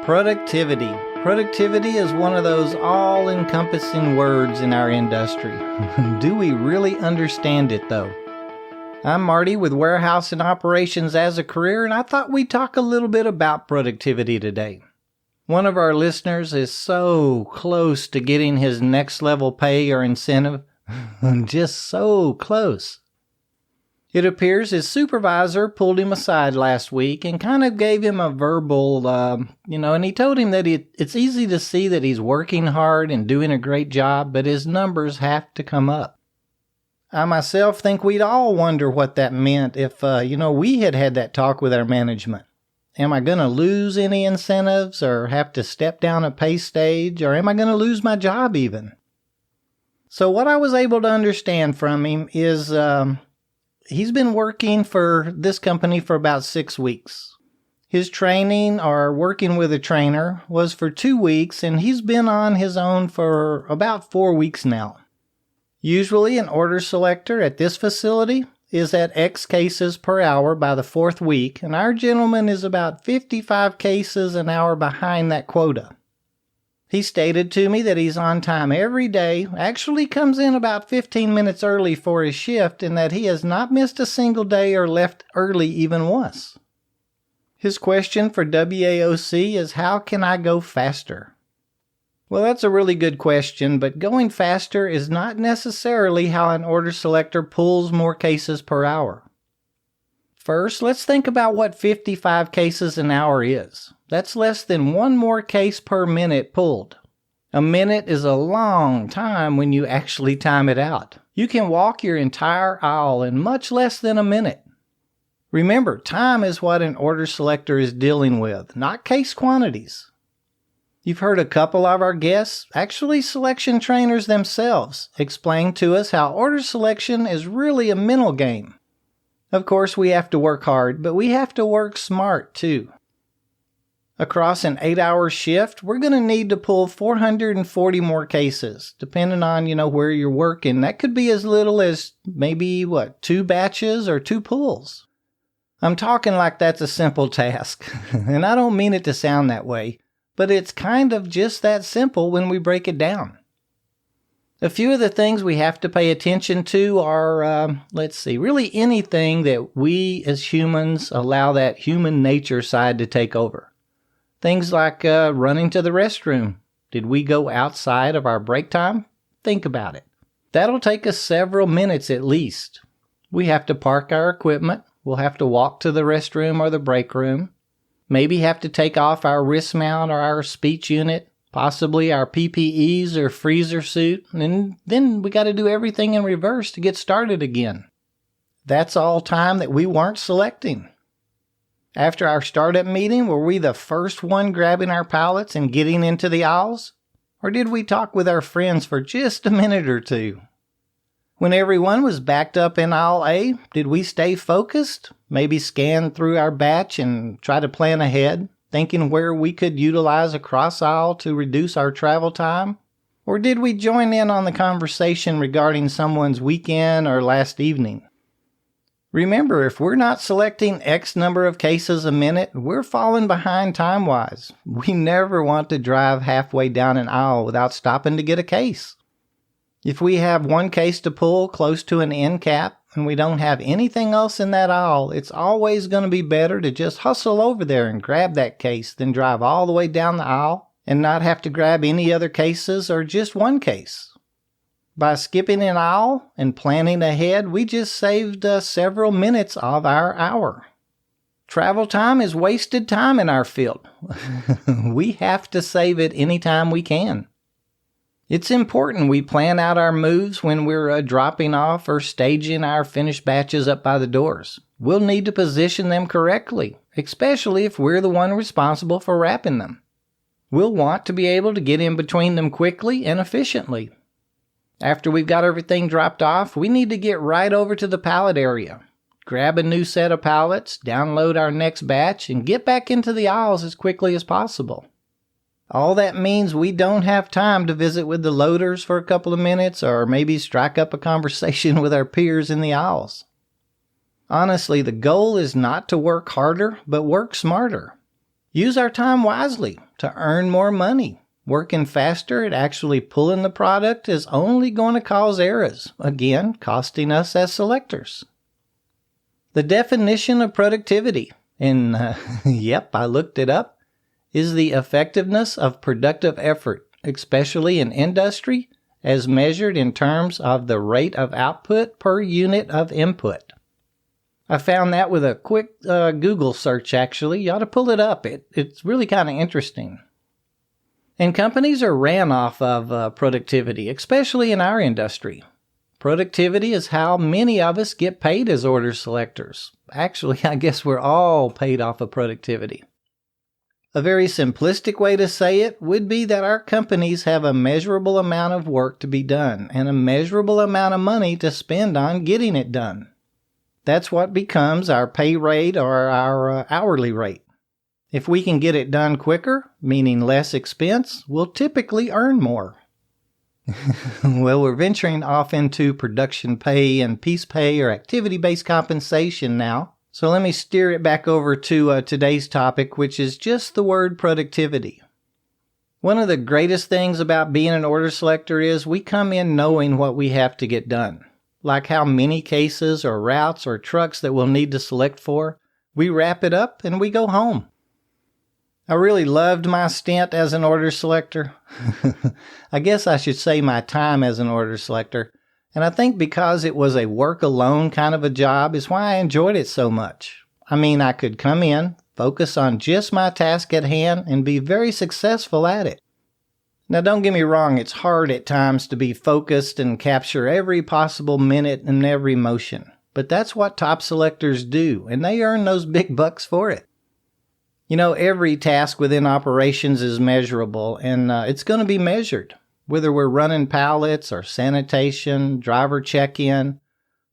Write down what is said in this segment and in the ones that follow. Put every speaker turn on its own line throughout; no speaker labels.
Productivity. Productivity is one of those all-encompassing words in our industry. Do we really understand it, though? I'm Marty with Warehouse and Operations as a Career, and I thought we'd talk a little bit about productivity today. One of our listeners is so close to getting his next level pay or incentive. Just so close. It appears his supervisor pulled him aside last week and kind of gave him a verbal, and he told him that it's easy to see that he's working hard and doing a great job, but his numbers have to come up. I myself think we'd all wonder what that meant if, we had that talk with our management. Am I going to lose any incentives or have to step down a pay stage, or am I going to lose my job even? So what I was able to understand from him is he's been working for this company for about 6 weeks. His training or working with a trainer was for 2 weeks, and he's been on his own for about 4 weeks now. Usually an order selector at this facility is at X cases per hour by the 4th week, and our gentleman is about 55 cases an hour behind that quota. He stated to me that he's on time every day, actually comes in about 15 minutes early for his shift, and that he has not missed a single day or left early even once. His question for WAOC is, how can I go faster? Well, that's a really good question, but going faster is not necessarily how an order selector pulls more cases per hour. First, let's think about what 55 cases an hour is. That's less than one more case per minute pulled. A minute is a long time when you actually time it out. You can walk your entire aisle in much less than a minute. Remember, time is what an order selector is dealing with, not case quantities. You've heard a couple of our guests, actually selection trainers themselves, explain to us how order selection is really a mental game. Of course, we have to work hard, but we have to work smart too. Across an 8-hour shift, we're going to need to pull 440 more cases, depending on, where you're working. That could be as little as maybe, 2 batches or 2 pulls. I'm talking like that's a simple task, and I don't mean it to sound that way, but it's kind of just that simple when we break it down. A few of the things we have to pay attention to are, really anything that we as humans allow that human nature side to take over. Things like running to the restroom. Did we go outside of our break time? Think about it. That'll take us several minutes at least. We have to park our equipment. We'll have to walk to the restroom or the break room. Maybe have to take off our wrist mount or our speech unit. Possibly our PPEs or freezer suit, and then we got to do everything in reverse to get started again. That's all time that we weren't selecting. After our startup meeting, were we the first one grabbing our pallets and getting into the aisles? Or did we talk with our friends for just a minute or two? When everyone was backed up in aisle A, did we stay focused? Maybe scan through our batch and try to plan ahead? Thinking where we could utilize a cross aisle to reduce our travel time? Or did we join in on the conversation regarding someone's weekend or last evening? Remember, if we're not selecting X number of cases a minute, we're falling behind time-wise. We never want to drive halfway down an aisle without stopping to get a case. If we have one case to pull close to an end cap, and we don't have anything else in that aisle, it's always going to be better to just hustle over there and grab that case than drive all the way down the aisle and not have to grab any other cases or just one case. By skipping an aisle and planning ahead, we just saved several minutes of our hour. Travel time is wasted time in our field. We have to save it anytime we can. It's important we plan out our moves when we're dropping off or staging our finished batches up by the doors. We'll need to position them correctly, especially if we're the one responsible for wrapping them. We'll want to be able to get in between them quickly and efficiently. After we've got everything dropped off, we need to get right over to the pallet area. Grab a new set of pallets, download our next batch, and get back into the aisles as quickly as possible. All that means we don't have time to visit with the loaders for a couple of minutes or maybe strike up a conversation with our peers in the aisles. Honestly, the goal is not to work harder, but work smarter. Use our time wisely to earn more money. Working faster at actually pulling the product is only going to cause errors, again, costing us as selectors. The definition of productivity, and yep, I looked it up, is the effectiveness of productive effort, especially in industry, as measured in terms of the rate of output per unit of input. I found that with a quick Google search, actually. You ought to pull it up. It's really kind of interesting. And companies are ran off of productivity, especially in our industry. Productivity is how many of us get paid as order selectors. Actually, I guess we're all paid off of productivity. A very simplistic way to say it would be that our companies have a measurable amount of work to be done and a measurable amount of money to spend on getting it done. That's what becomes our pay rate or our hourly rate. If we can get it done quicker, meaning less expense, we'll typically earn more. Well, we're venturing off into production pay and piece pay or activity-based compensation now. So let me steer it back over to today's topic, which is just the word productivity. One of the greatest things about being an order selector is we come in knowing what we have to get done. Like how many cases or routes or trucks that we'll need to select for, we wrap it up and we go home. I really loved my stint as an order selector. I guess I should say my time as an order selector. And I think because it was a work-alone kind of a job is why I enjoyed it so much. I mean, I could come in, focus on just my task at hand, and be very successful at it. Now, don't get me wrong, it's hard at times to be focused and capture every possible minute and every motion. But that's what top selectors do, and they earn those big bucks for it. You know, every task within operations is measurable, and it's going to be measured. Whether we're running pallets or sanitation, driver check-in,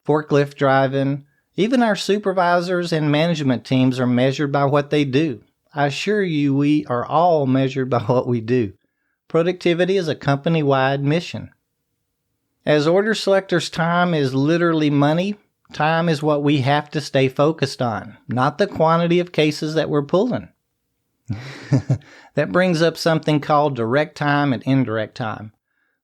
forklift driving, even our supervisors and management teams are measured by what they do. I assure you we are all measured by what we do. Productivity is a company-wide mission. As order selectors, time is literally money. Time is what we have to stay focused on, not the quantity of cases that we're pulling. That brings up something called direct time and indirect time.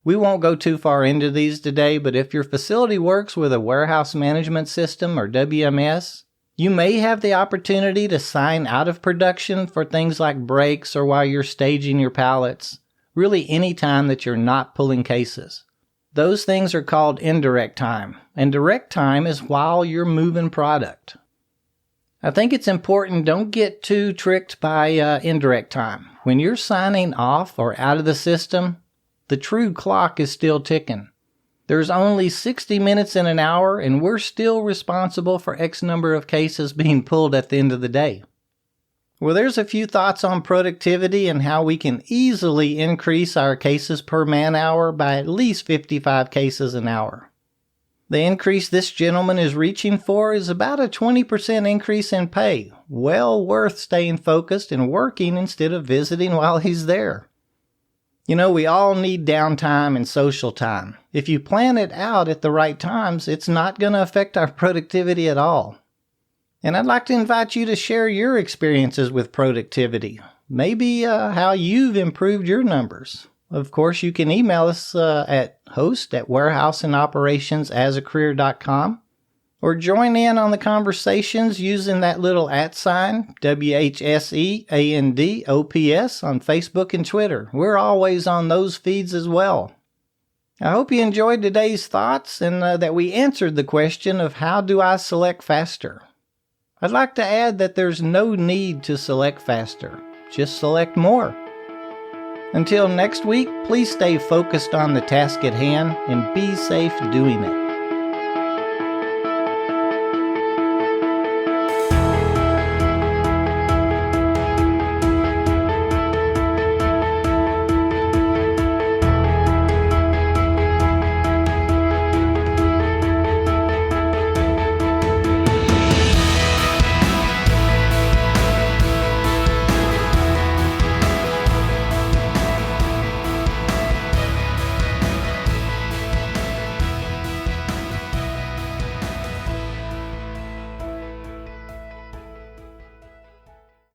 We won't go too far into these today, but if your facility works with a warehouse management system or WMS, you may have the opportunity to sign out of production for things like breaks or while you're staging your pallets, really any time that you're not pulling cases. Those things are called indirect time, and direct time is while you're moving product. I think it's important don't get too tricked by indirect time. When you're signing off or out of the system, the true clock is still ticking. There's only 60 minutes in an hour, and we're still responsible for X number of cases being pulled at the end of the day. Well, there's a few thoughts on productivity and how we can easily increase our cases per man hour by at least 55 cases an hour. The increase this gentleman is reaching for is about a 20% increase in pay, well worth staying focused and working instead of visiting while he's there. You know, we all need downtime and social time. If you plan it out at the right times, it's not going to affect our productivity at all. And I'd like to invite you to share your experiences with productivity. Maybe how you've improved your numbers. Of course, you can email us at host@warehouseandoperationsasacareer.com or join in on the conversations using that little @ WHSEANDOPS on Facebook and Twitter. We're always on those feeds as well. I hope you enjoyed today's thoughts and that we answered the question of how do I select faster. I'd like to add that there's no need to select faster. Just select more. Until next week, please stay focused on the task at hand and be safe doing it.